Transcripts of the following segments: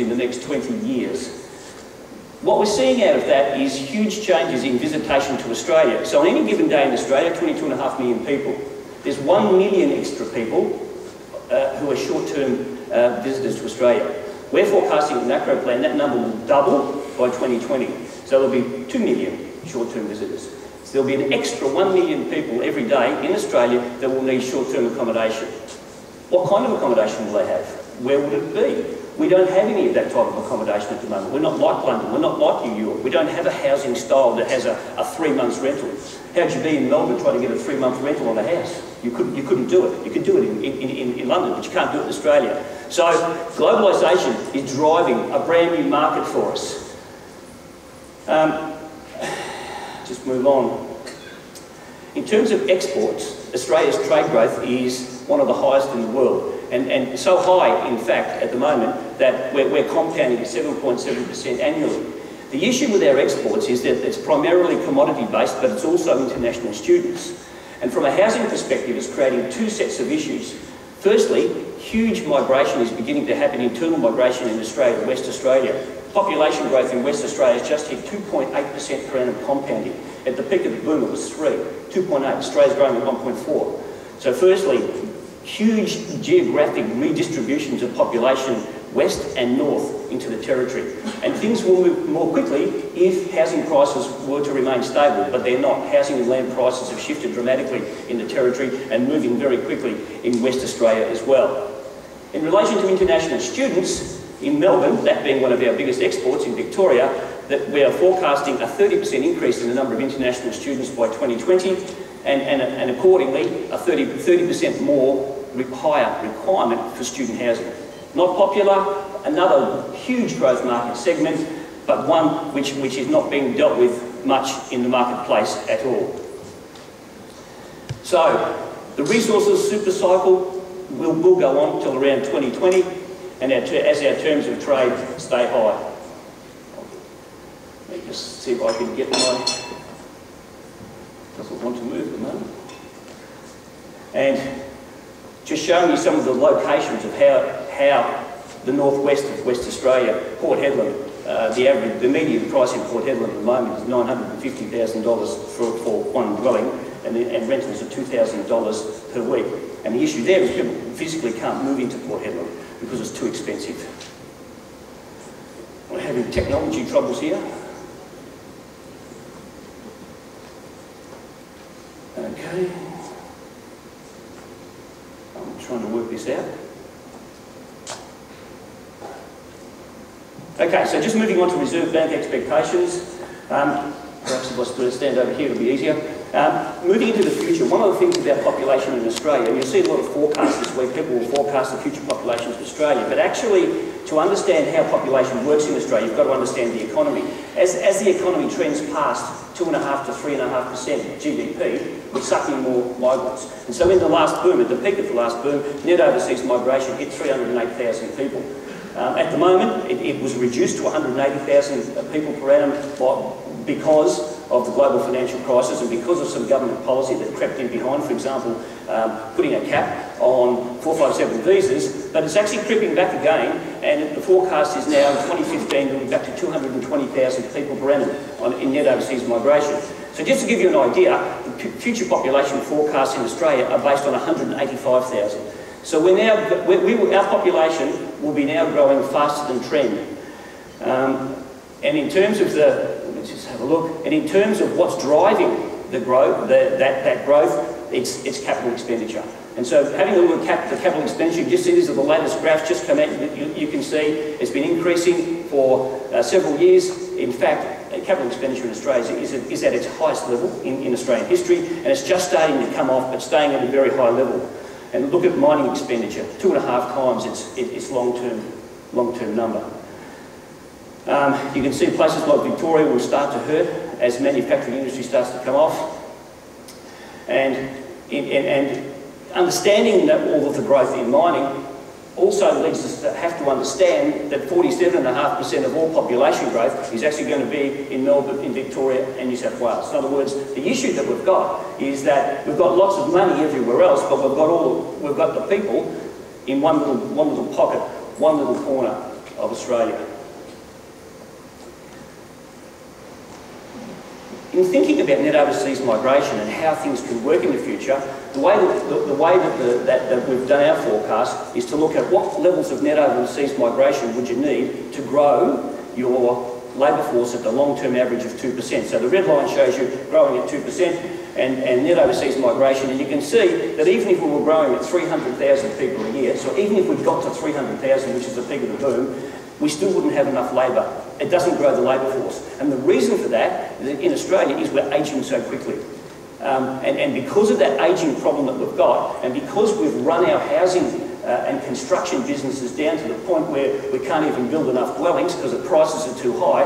in the next 20 years. What we're seeing out of that is huge changes in visitation to Australia. So on any given day in Australia, 22.5 million people, there's 1 million extra people who are short-term visitors to Australia. We're forecasting in the macro plan that number will double by 2020. So there'll be 2 million short-term visitors. So there'll be an extra 1 million people every day in Australia that will need short-term accommodation. What kind of accommodation will they have? Where would it be? We don't have any of that type of accommodation at the moment. We're not like London, we're not like New York. We don't have a housing style that has a 3 months rental. How'd you be in Melbourne trying to get a 3-month rental on a house? You couldn't do it. You could do it in London, but you can't do it in Australia. So globalisation is driving a brand new market for us. Just move on. In terms of exports, Australia's trade growth is one of the highest in the world. And so high, in fact, at the moment, that we're compounding at 7.7% annually. The issue with our exports is that it's primarily commodity-based, but it's also international students. And from a housing perspective, it's creating two sets of issues. Firstly, huge migration is beginning to happen, internal migration in Australia, West Australia. Population growth in West Australia has just hit 2.8% per annum compounding. At the peak of the boom, it was 2.8. Australia's growing at 1.4. So firstly, huge geographic redistributions of population west and north into the territory. And things will move more quickly if housing prices were to remain stable, but they're not. Housing and land prices have shifted dramatically in the territory and moving very quickly in West Australia as well. In relation to international students, in Melbourne, that being one of our biggest exports in Victoria, that we are forecasting a 30% increase in the number of international students by 2020, and accordingly a 30% more higher requirement for student housing. Not popular, another huge growth market segment, but one which is not being dealt with much in the marketplace at all. So, the resources super cycle will go on till around 2020, and as our terms of trade stay high. Let me just see if I can get my... doesn't want to move at the moment. And just showing you some of the locations of how the northwest of West Australia, Port Hedland, the median price in Port Hedland at the moment is $950,000 for one dwelling, and rentals are $2,000 per week. And the issue there is people physically can't move into Port Hedland because it's too expensive. We're having technology troubles here. Okay. I'm trying to work this out. Okay, so just moving on to Reserve Bank expectations. Perhaps if I stand over here, it'll be easier. Moving into the future, one of the things about population in Australia, and you'll see a lot of forecasts this week, people will forecast the future population of Australia, but actually, to understand how population works in Australia, you've got to understand the economy. As the economy trends past 2.5 to 3.5% GDP, we're sucking more migrants. And so in the last boom, at the peak of the last boom, net overseas migration hit 308,000 people. At the moment, it was reduced to 180,000 people per annum because of the global financial crisis and because of some government policy that crept in behind, for example, putting a cap on 457 visas, but it's actually creeping back again, and the forecast is now in 2015 it'll be back to 220,000 people per annum in net overseas migration. So just to give you an idea, the future population forecasts in Australia are based on 185,000. So our population will be now growing faster than trend. And in terms of let's just have a look, and in terms of what's driving the growth, that growth, it's capital expenditure. And so having a look at the capital expenditure, you just see these are the latest graphs just come out, you can see it's been increasing for several years. In fact, capital expenditure in Australia is at its highest level in Australian history, and it's just starting to come off, but staying at a very high level. And look at mining expenditure, 2.5 times its long-term number. You can see places like Victoria will start to hurt as manufacturing industry starts to come off. And understanding that all of the growth in mining also leads us to have to understand that 47.5% of all population growth is actually going to be in Melbourne, in Victoria and New South Wales. In other words, the issue that we've got is that we've got lots of money everywhere else, but we've got the people in one little pocket, one little corner. of Australia. In thinking about net overseas migration and how things can work in the future, the way that we've done our forecast is to look at what levels of net overseas migration would you need to grow your labour force at the long-term average of 2%. So the red line shows you growing at 2% and net overseas migration, and you can see that even if we were growing at 300,000 people a year, so even if we got to 300,000, which is the peak of the boom, we still wouldn't have enough labour. It doesn't grow the labour force. And the reason for that in Australia is we're ageing so quickly. And because of that ageing problem that we've got, and because we've run our housing and construction businesses down to the point where we can't even build enough dwellings because the prices are too high,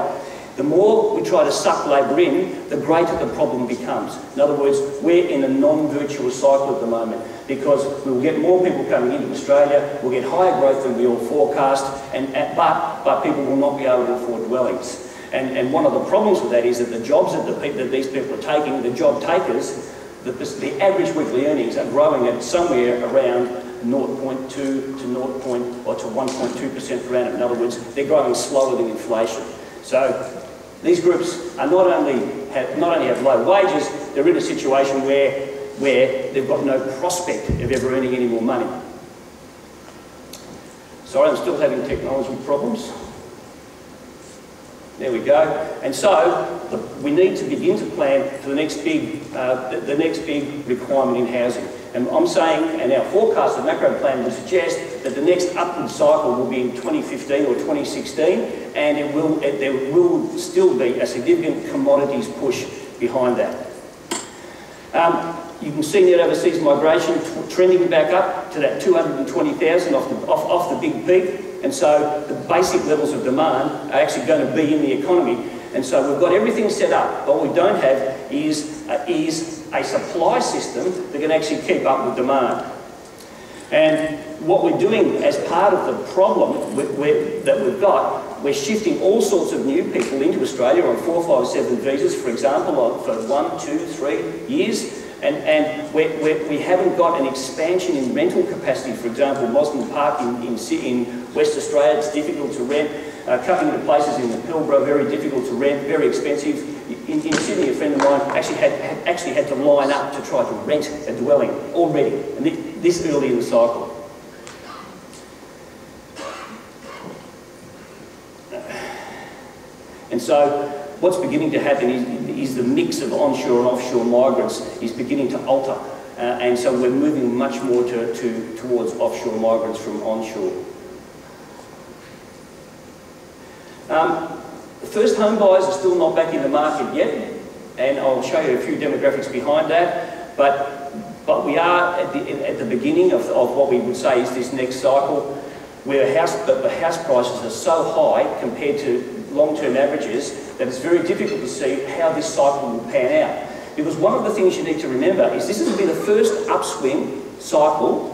the more we try to suck labour in, the greater the problem becomes. In other words, we're in a non-virtuous cycle at the moment because we'll get more people coming into Australia, we'll get higher growth than we all forecast, but people will not be able to afford dwellings. And one of the problems with that is that the jobs that these people are taking, the job takers, the average weekly earnings are growing at somewhere around 0.2 to 1.2% per annum. In other words, they're growing slower than inflation. So these groups are not only have low wages, they're in a situation where they've got no prospect of ever earning any more money. Sorry, I'm still having technology problems. There we go. And so we need to begin to plan for the next big requirement in housing. And I'm saying, and our forecast of macro plan would suggest that the next upward cycle will be in 2015 or 2016, and there will still be a significant commodities push behind that. You can see net overseas migration trending back up to that 220,000 off the big peak. And so the basic levels of demand are actually going to be in the economy. And so we've got everything set up. What we don't have is a supply system that can actually keep up with demand. And what we're doing as part of the problem that we've got, we're shifting all sorts of new people into Australia on 457 visas, for example, for 1, 2, 3 years. And we haven't got an expansion in rental capacity. For example, Mosman Park in West Australia, it's difficult to rent. Coming to places in the Pilbara, very difficult to rent, very expensive. In Sydney, a friend of mine actually had to line up to try to rent a dwelling already, and this early in the cycle. And so what's beginning to happen is the mix of onshore and offshore migrants is beginning to alter. And so we're moving much more towards offshore migrants from onshore. First home buyers are still not back in the market yet, and I'll show you a few demographics behind that. But we are at the beginning of what we would say is this next cycle, where the house prices are so high compared to long-term averages that it's very difficult to see how this cycle will pan out. Because one of the things you need to remember is this will be the first upswing cycle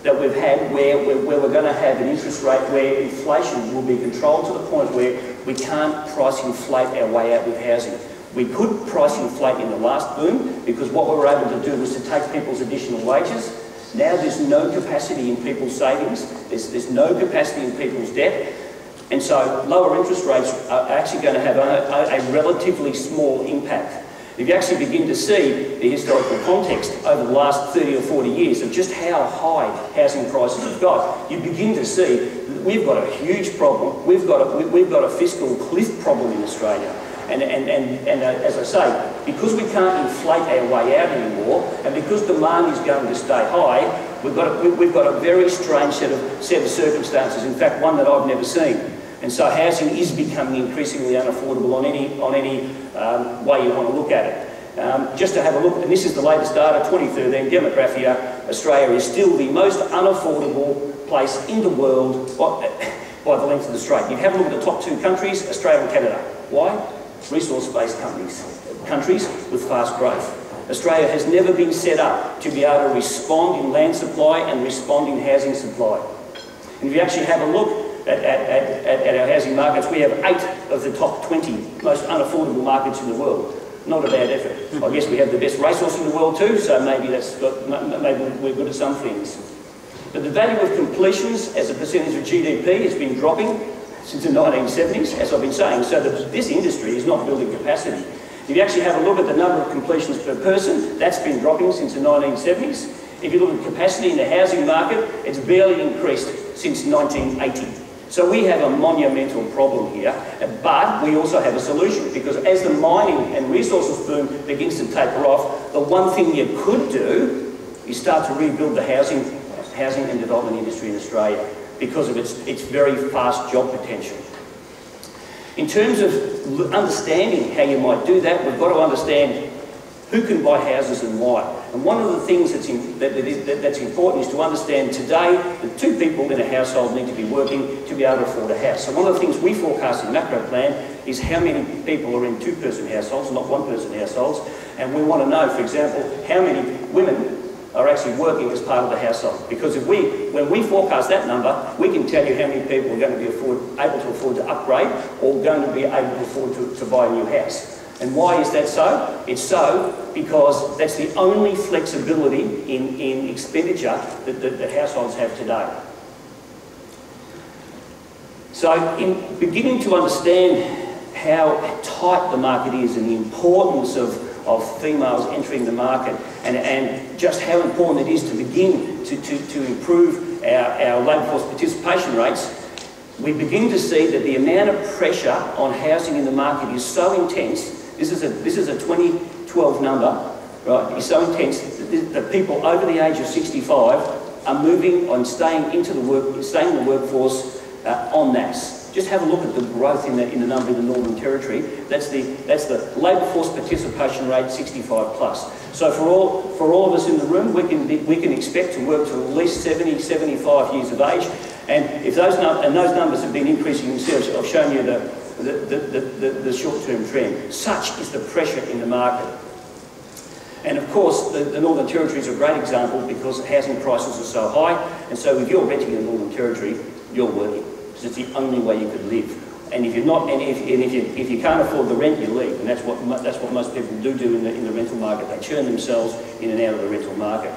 that we've had where we're going to have an interest rate where inflation will be controlled to the point where we can't price inflate our way out with housing. We could price inflate in the last boom because what we were able to do was to take people's additional wages. Now there's no capacity in people's savings, there's no capacity in people's debt, and so lower interest rates are actually going to have a relatively small impact. If you actually begin to see the historical context over the last 30 or 40 years of just how high housing prices have got, you begin to see that we've got a huge problem. We've got a fiscal cliff problem in Australia. And as I say, because we can't inflate our way out anymore, and because demand is going to stay high, we've got a very strange set of circumstances. In fact, one that I've never seen. And so housing is becoming increasingly unaffordable on any way you want to look at it. Just to have a look, and this is the latest data, 2013 Demographia, Australia is still the most unaffordable place in the world by the length of the strait. You have a look at the top 2 countries, Australia and Canada. Why? Resource-based countries with fast growth. Australia has never been set up to be able to respond in land supply and respond in housing supply. And if you actually have a look at our housing markets, we have 8 of the top 20 most unaffordable markets in the world. Not a bad effort. I guess we have the best racehorse in the world too, so maybe we're good at some things. But the value of completions as a percentage of GDP has been dropping, since the 1970s, as I've been saying. So this industry is not building capacity. If you actually have a look at the number of completions per person, that's been dropping since the 1970s. If you look at capacity in the housing market, it's barely increased since 1980. So we have a monumental problem here, but we also have a solution, because as the mining and resources boom begins to taper off, the one thing you could do is start to rebuild the housing and development industry in Australia because of its very fast job potential. In terms of understanding how you might do that, we've got to understand who can buy houses and why. And one of the things that's important is to understand today that 2 people in a household need to be working to be able to afford a house. So one of the things we forecast in macro plan is how many people are in 2-person households, not 1-person households. And we want to know, for example, how many women are actually working as part of the household. Because when we forecast that number, we can tell you how many people are going to be able to afford to upgrade or going to be able to afford to buy a new house. And why is that so? It's so because that's the only flexibility in expenditure that households have today. So in beginning to understand how tight the market is and the importance of females entering the market and just how important it is to begin to improve our labour force participation rates, we begin to see that the amount of pressure on housing in the market is so intense. This is a 2012 number, right? It's so intense that people over the age of 65 are moving on staying in the workforce en masse. Just have a look at the growth in the number in the Northern Territory. That's the labour force participation rate 65 plus. So for all of us in the room, we can expect to work to at least 70, 75 years of age. And if those numbers have been increasing themselves, I've shown you the short-term trend. Such is the pressure in the market. And of course, the Northern Territory is a great example because housing prices are so high. And so if you're renting in the Northern Territory, you're working. Because it's the only way you could live. And if you're not, and if you can't afford the rent, you leave. And that's what most people do in the rental market. They churn themselves in and out of the rental market.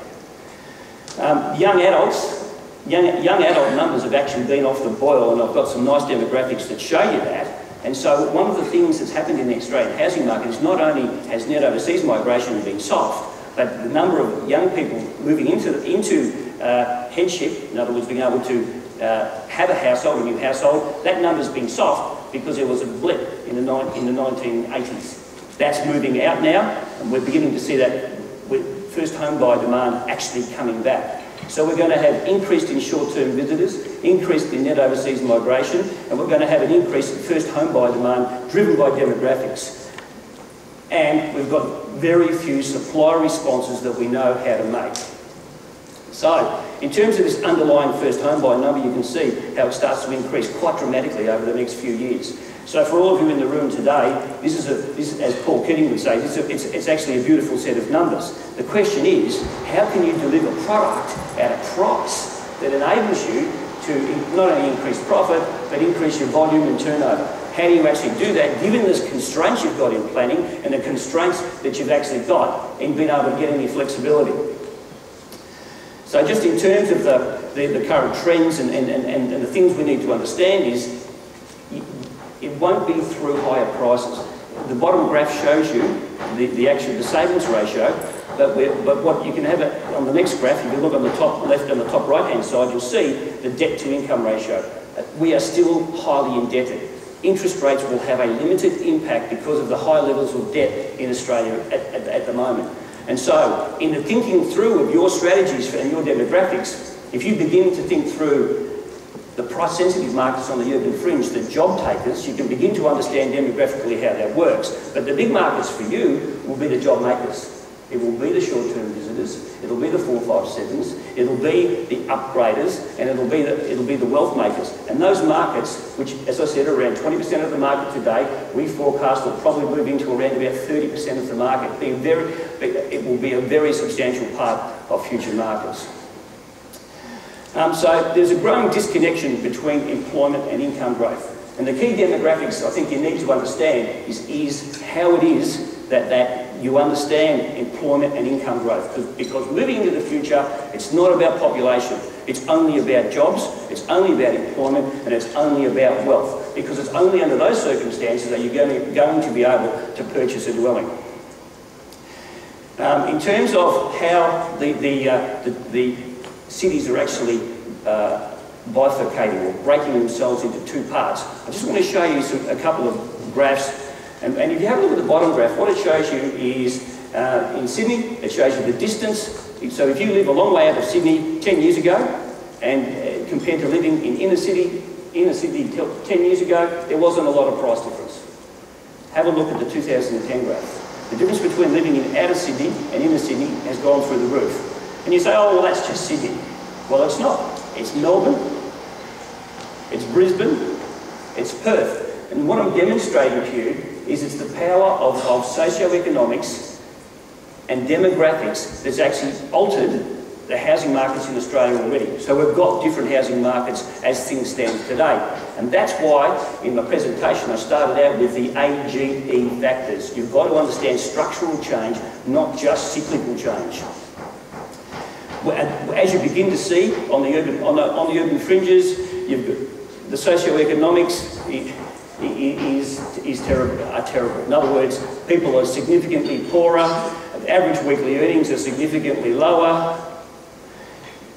Young adult numbers have actually been off the boil, and I've got some nice demographics that show you that. And so one of the things that's happened in the Australian housing market is not only has net overseas migration been soft, but the number of young people moving into headship, in other words, being able to have a household, a new household, that number's been soft because there was a blip in the 1980s. That's moving out now, and we're beginning to see that with first home buyer demand actually coming back. So we're going to have increased in short-term visitors, increased in net overseas migration, and we're going to have an increase in first home buyer demand driven by demographics. And we've got very few supply responses that we know how to make. So, in terms of this underlying first home buyer number, you can see how it starts to increase quite dramatically over the next few years. So for all of you in the room today, this is as Paul Keating would say, it's actually a beautiful set of numbers. The question is, how can you deliver product at a price that enables you to not only increase profit, but increase your volume and turnover? How do you actually do that, given the constraints you've got in planning and the constraints that you've actually got in being able to get any flexibility? So just in terms of the current trends and the things we need to understand is, it won't be through higher prices. The bottom graph shows you the savings ratio, but what you can have on the next graph, if you look on the top left and the top right hand side, you'll see the debt to income ratio. We are still highly indebted. Interest rates will have a limited impact because of the high levels of debt in Australia at the moment. And so, in the thinking through of your strategies and your demographics, if you begin to think through the price-sensitive markets on the urban fringe, the job takers, you can begin to understand demographically how that works. But the big markets for you will be the job makers. It will be the short-term visitors, it'll be the 457s, it'll be the upgraders, and it'll be the wealth makers. And those markets, which, as I said, are around 20% of the market today, we forecast will probably move into around about 30% of the market. It will be a very substantial part of future markets. So there's a growing disconnection between employment and income growth. And the key demographics I think you need to understand is how it is that you understand employment and income growth. Because moving into the future, it's not about population. It's only about jobs, it's only about employment, and it's only about wealth. because it's only under those circumstances that you're going to be able to purchase a dwelling. In terms of how the cities are actually bifurcating or breaking themselves into two parts, I just want to show you a couple of graphs. And if you have a look at the bottom graph, what it shows you is in Sydney, it shows you the distance. So if you live a long way out of Sydney 10 years ago, and compared to living in inner Sydney 10 years ago, there wasn't a lot of price difference. Have a look at the 2010 graph. The difference between living in outer Sydney and inner Sydney has gone through the roof. And you say, oh, well, that's just Sydney. Well, it's not. It's Melbourne, it's Brisbane, it's Perth. And what I'm demonstrating to you is it's the power of socioeconomics and demographics that's actually altered the housing markets in Australia already. So we've got different housing markets as things stand today. And that's why in my presentation I started out with the AGE factors. You've got to understand structural change, not just cyclical change. As you begin to see on the urban fringes, the socioeconomics are terrible. In other words, people are significantly poorer, average weekly earnings are significantly lower,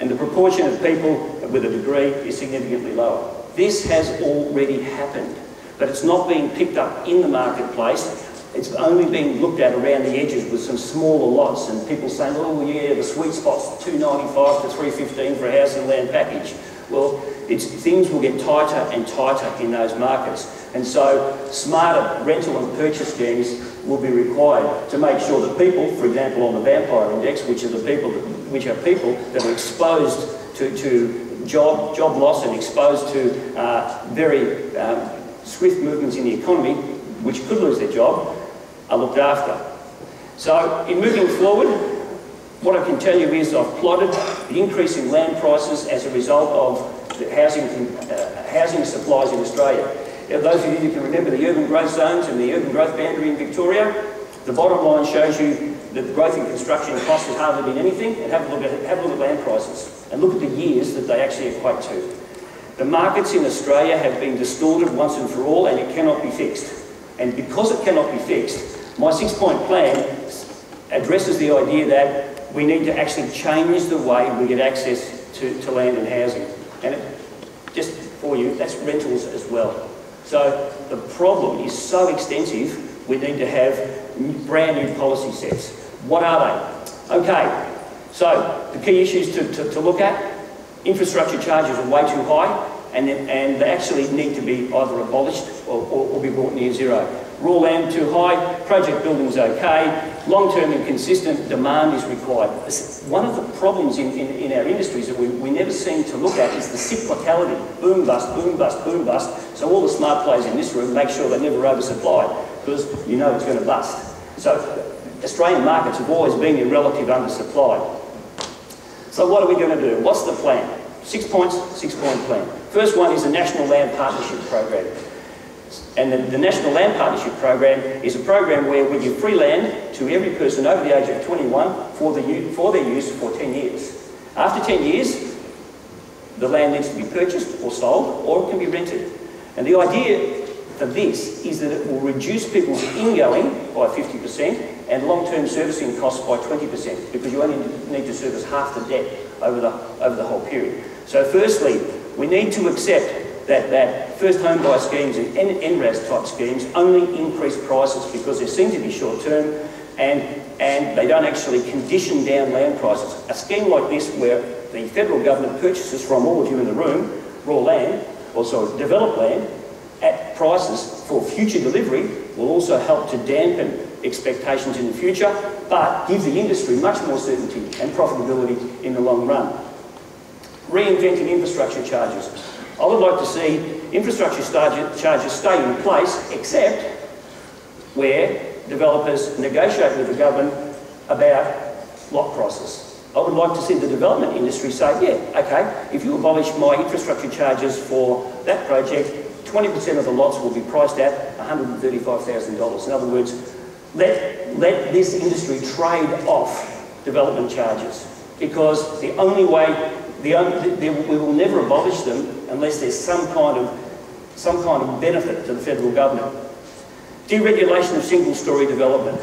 and the proportion of people with a degree is significantly lower. This has already happened, but it's not being picked up in the marketplace. It's only being looked at around the edges with some smaller lots, and people saying, oh yeah, the sweet spot's $295 to $315 for a house and land package. Well, things will get tighter and tighter in those markets. And so smarter rental and purchase schemes will be required to make sure that people, for example on the vampire index, which are people that are exposed to job loss and exposed to very swift movements in the economy, which could lose their job, are looked after. So in moving forward, what I can tell you is I've plotted the increase in land prices as a result of the housing supplies in Australia. Now, those of you who can remember the urban growth zones and the urban growth boundary in Victoria, the bottom line shows you that the growth in construction costs has hardly been anything, and have a look at land prices and look at the years that they actually equate to. The markets in Australia have been distorted once and for all, and it cannot be fixed. And because it cannot be fixed, my 6-point plan addresses the idea that we need to actually change the way we get access to land and housing. And just for you, that's rentals as well. So the problem is so extensive, we need to have brand new policy sets. What are they? Okay, so the key issues to look at: infrastructure charges are way too high, and they actually need to be either abolished or be brought near zero. Raw land too high, project building's okay, long-term and consistent demand is required. One of the problems in our industries that we never seem to look at is the cyclicality. Boom, bust, boom, bust, boom, bust. So all the smart players in this room make sure they never oversupply, because you know it's going to bust. So Australian markets have always been in relative undersupply. So what are we going to do? What's the plan? 6 points, 6-point plan. First one is the National Land Partnership Program. And the National Land Partnership Program is a program where we give free land to every person over the age of 21 for their use for 10 years. After 10 years, the land needs to be purchased or sold, or it can be rented. And the idea for this is that it will reduce people's ingoing by 50% and long-term servicing costs by 20%, because you only need to service half the debt over the whole period. So firstly, we need to accept that first home buyer schemes and NRAS type schemes only increase prices because they seem to be short term, and they don't actually condition down land prices. A scheme like this, where the federal government purchases from all of you in the room raw land, or sorry, developed land, at prices for future delivery, will also help to dampen expectations in the future, but give the industry much more certainty and profitability in the long run. Reinventing infrastructure charges. I would like to see infrastructure charges stay in place, except where developers negotiate with the government about lot prices. I would like to see the development industry say, yeah, okay, if you abolish my infrastructure charges for that project, 20% of the lots will be priced at $135,000. In other words, let this industry trade off development charges, because the only way, we will never abolish them unless there's some kind of some kind of benefit to the federal government. Deregulation of single-storey development.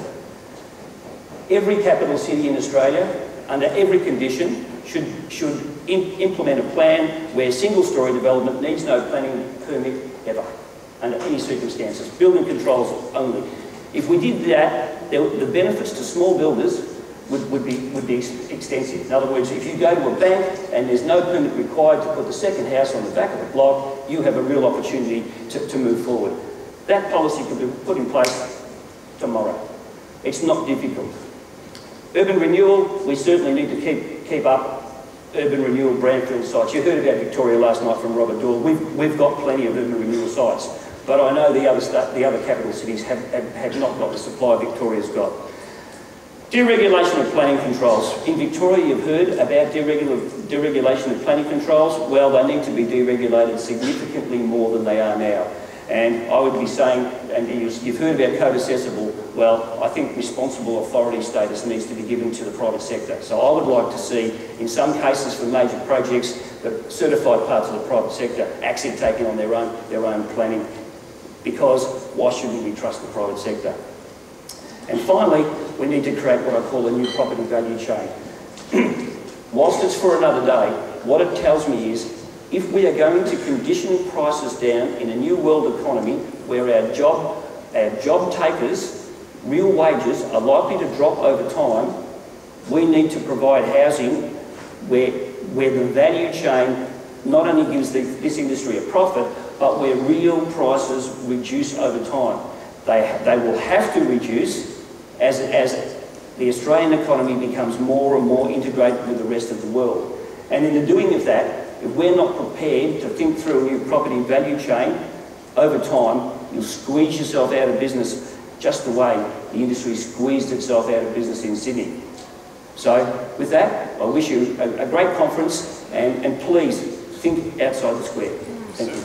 Every capital city in Australia, under every condition, should implement a plan where single-storey development needs no planning permit ever, under any circumstances. Building controls only. If we did that, the benefits to small builders would be extensive. In other words, if you go to a bank and there's no permit required to put the second house on the back of the block, you have a real opportunity to move forward. That policy could be put in place tomorrow. It's not difficult. Urban renewal, we certainly need to keep up urban renewal brownfield sites. You heard about Victoria last night from Robert Doyle. We've got plenty of urban renewal sites, but I know the other capital cities have not got the supply Victoria's got. Deregulation of planning controls. In Victoria, you've heard about deregulation of planning controls. Well, they need to be deregulated significantly more than they are now. And I would be saying, and you've heard about code accessible, well, I think responsible authority status needs to be given to the private sector. So I would like to see, in some cases for major projects, the certified parts of the private sector actually taking on their own planning, because why shouldn't we trust the private sector? And finally, we need to create what I call a new property value chain. Whilst it's for another day, what it tells me is, if we are going to condition prices down in a new world economy where our job takers' real wages are likely to drop over time, we need to provide housing where the value chain not only gives this industry a profit, but where real prices reduce over time. They will have to reduce as the Australian economy becomes more and more integrated with the rest of the world. And in the doing of that, if we're not prepared to think through a new property value chain, over time, you'll squeeze yourself out of business just the way the industry squeezed itself out of business in Sydney. So, with that, I wish you a great conference, and please think outside the square. Thank you.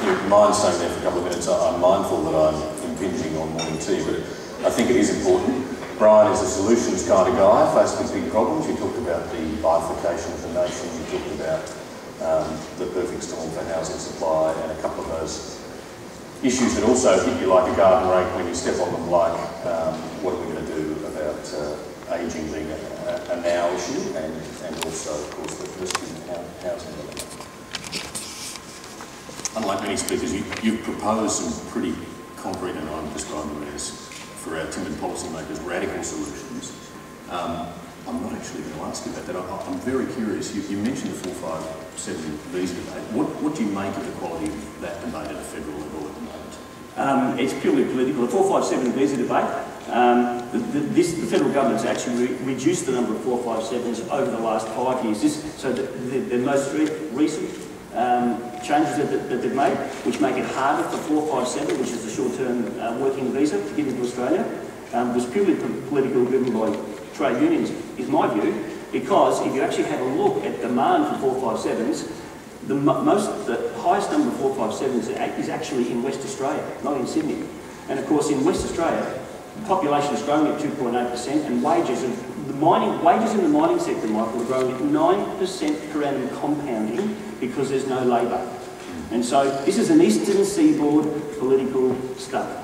If you mind staying there for a couple of minutes, I'm mindful that I'm impinging on morning tea, but I think it is important. Brian is a solutions kind of guy faced with big problems. You talked about the bifurcation of the nation, you talked about the perfect storm for housing supply, and a couple of those issues that also hit you like a garden rake when you step on them, like what are we going to do about ageing being a now issue, and also, of course, the risk in housing development. Unlike many speakers, you've proposed some pretty concrete, and I'm describing them as, for our timid policymakers, radical solutions. I'm not actually going to ask you about that. I'm very curious. You mentioned the 457 visa debate. What do you make of the quality of that debate at a federal level at the moment? It's purely political. The 457 visa debate, the federal government's actually reduced the number of 457s over the last 5 years. So the most recent changes that they've made, which make it harder for 457, which is the short-term working visa, to get into Australia, was purely political, driven by trade unions, is my view, because if you actually have a look at demand for 457s, the highest number of 457s is actually in West Australia, not in Sydney. And of course, in West Australia, the population is growing at 2.8%, and wages in the mining sector, Michael, are growing at 9% per annum compounding, because there's no labour. And so this is an eastern seaboard political stuff.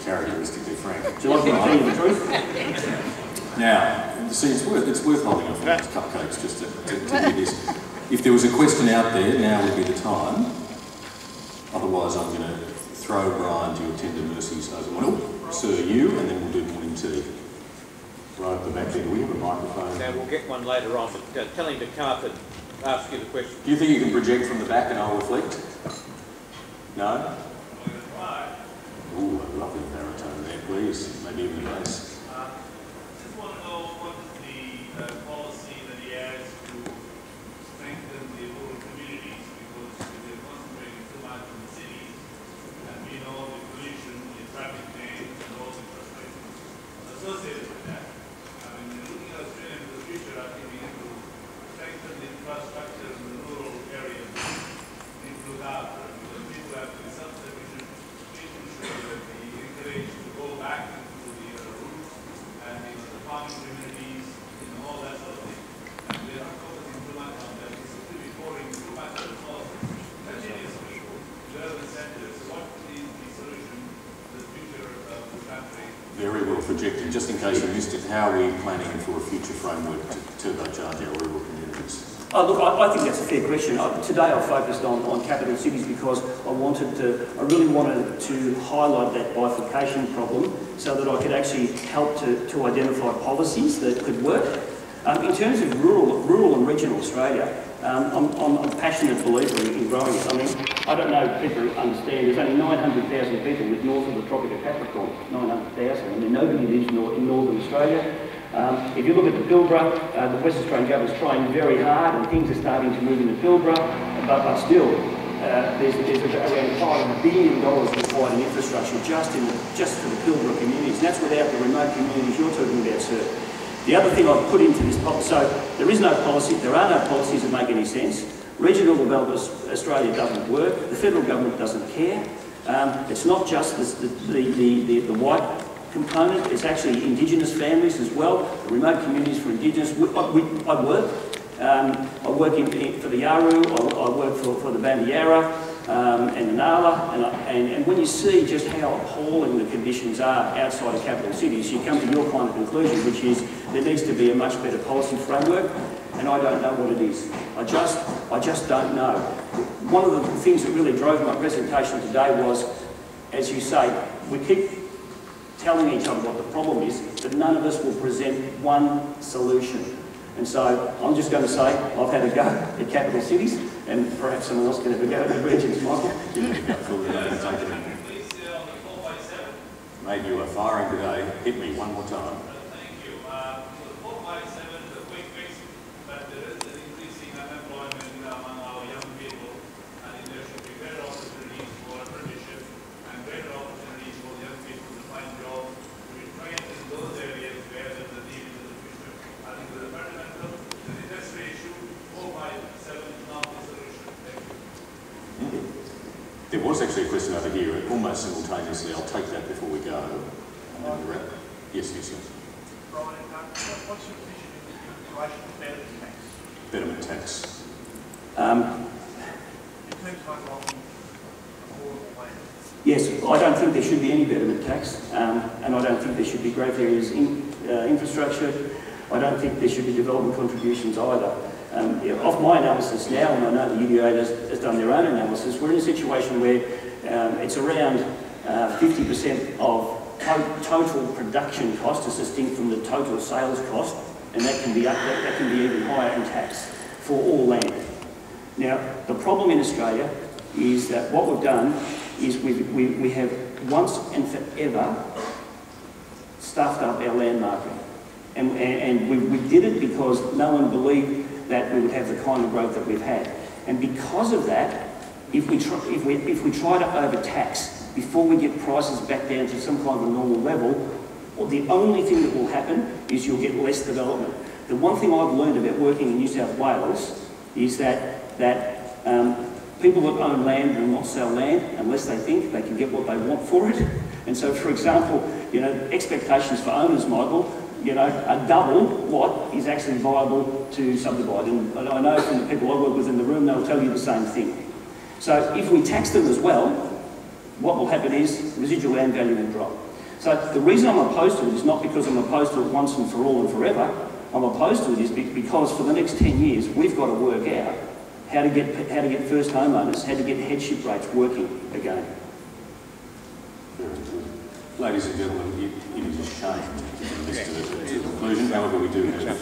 Characteristically frank. Do you like me to tell you the truth? Now, see, it's worth holding off on these cupcakes just to hear this. If there was a question out there, now would be the time. Otherwise, I'm going to throw Brian to your tender mercies over one. Sir, you, and then we'll do morning tea. Right at the back there, do we have a microphone? Now, we'll get one later on, but tell him to come up and ask you the question. Do you think you can project from the back and I'll reflect? No? Ooh, a lovely baritone there, please. Maybe even the bass. Just want to know what is the policy that he has to strengthen the rural communities, because they're concentrating too much in the cities, and we know the pollution, the traffic jams, and all the frustrations associated with that. I mean, looking at Australia into the future, I think we need to strengthen the infrastructure in the rural areas. We need to look after, because people have to be self-sufficient, making sure that they encourage to go back into the roots just in case you missed it, how are we planning for a future framework to turbocharge our rural communities? Oh, look, I think that's a fair question. Today I focused on capital cities because I really wanted to highlight that bifurcation problem so that I could actually help to identify policies that could work. In terms of rural and regional Australia, I'm a passionate believer in growing it. I mean, I don't know if people understand, there's only 900,000 people live north of the Tropic of Capricorn, 900,000. I mean, nobody lives in northern Australia. If you look at the Pilbara, the West Australian government's trying very hard and things are starting to move into Pilbara, but still, there's around $5 billion required in infrastructure just for the Pilbara communities. And that's without the remote communities you're talking about, sir. The other thing I've put into this policy, so there is no policy, there are no policies that make any sense. Regional development Australia doesn't work, the federal government doesn't care. It's not just the white component, it's actually Indigenous families as well, the remote communities for Indigenous. I work for the Yaru, I work for the Bandiyara and the Nala, and when you see just how appalling the conditions are outside of capital cities, you come to your kind of conclusion, which is there needs to be a much better policy framework, and I don't know what it is. I just don't know. One of the things that really drove my presentation today was, as you say, we keep telling each other what the problem is, but none of us will present one solution. And so I'm just going to say I've had a go at capital cities, and perhaps someone else can have a go at the regions, Michael. Mate, you are firing today. Hit me one more time. Thank you. The 457 is a quick fix, but there is an increasing unemployment among our young people. I think there should be better opportunities for apprenticeship and better opportunities for young people to find jobs, to be trained in those areas where there is a need in the future. I think with the fundamental, the industry issue, 457 is not the solution. Thank you. There was actually a question over here, almost simultaneously. I'll take that before we go. And then we'll wrap. Yes. Brian, what's your position in relation to betterment tax? Betterment tax. In terms of unlocking affordable land? Yes, I don't think there should be any betterment tax, and I don't think there should be growth areas in infrastructure. I don't think there should be development contributions either. Of my analysis now, and I know the UDIA has done their own analysis, we're in a situation where it's around 50% of total production cost is distinct from the total sales cost, and that can be even higher in tax for all land. Now, the problem in Australia is that what we've done is we have once and forever stuffed up our land market, and we did it because no one believed that we would have the kind of growth that we've had. And because of that, if we try to overtax before we get prices back down to some kind of a normal level, well, the only thing that will happen is you'll get less development. The one thing I've learned about working in New South Wales is that people that own land will not sell land unless they think they can get what they want for it. And so, for example, expectations for owners, Michael, a double lot is actually viable to subdivide. And I know from the people I work with in the room, they'll tell you the same thing. So if we tax them as well, what will happen is residual land value will drop. So the reason I'm opposed to it is not because I'm opposed to it once and for all and forever. I'm opposed to it is because for the next 10 years, we've got to work out how to get first homeowners, how to get headship rates working again. Very good. Ladies and gentlemen, it is a shame to bring this to the conclusion. However, we do have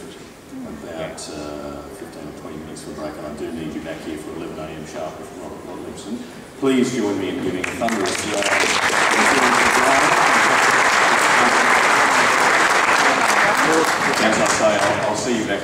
about 15 or 20 minutes for a break, and I do need you back here for 11 a.m. sharp with Robert Limpson. Please join me in giving a thunderous as I say, I'll see you back.